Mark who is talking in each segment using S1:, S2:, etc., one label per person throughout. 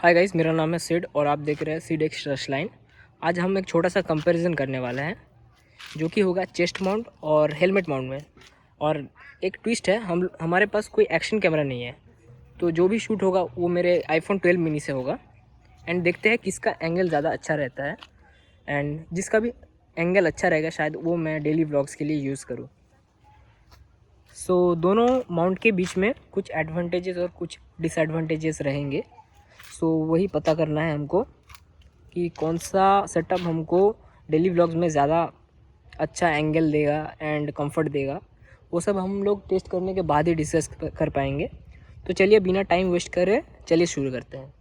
S1: Hi guys, मेरा नाम है सिड और आप देख रहे हैं सिड एक्स रश लाइन। आज हम एक छोटा सा कंपैरिजन करने वाले हैं जो कि होगा चेस्ट माउंट और हेलमेट माउंट में। और एक ट्विस्ट है, हमारे पास कोई एक्शन कैमरा नहीं है, तो जो भी शूट होगा वो मेरे iPhone 12 मिनी से होगा। एंड देखते हैं किसका एंगल ज़्यादा अच्छा रहता है, एंड जिसका भी एंगल अच्छा रहेगा शायद वो मैं डेली व्लॉग्स के लिए यूज़ करूँ। सो दोनों माउंट के बीच में कुछ एडवांटेजेस और कुछ डिसएडवांटेजेस रहेंगे। सो वही पता करना है हमको कि कौन सा सेटअप हमको डेली व्लॉग्स में ज़्यादा अच्छा एंगल देगा एंड कंफर्ट देगा। वो सब हम लोग टेस्ट करने के बाद ही डिस्कस कर पाएंगे। तो चलिए बिना टाइम वेस्ट करे चलिए शुरू करते हैं।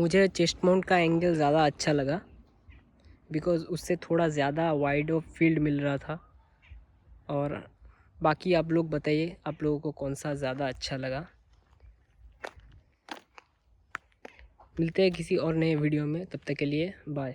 S1: मुझे चेस्ट माउंट का एंगल ज़्यादा अच्छा लगा, बिकॉज़ उससे थोड़ा ज़्यादा वाइड ऑफ फील्ड मिल रहा था। और बाकी आप लोग बताइए, आप लोगों को कौन सा ज़्यादा अच्छा लगा। मिलते हैं किसी और नए वीडियो में, तब तक के लिए बाय।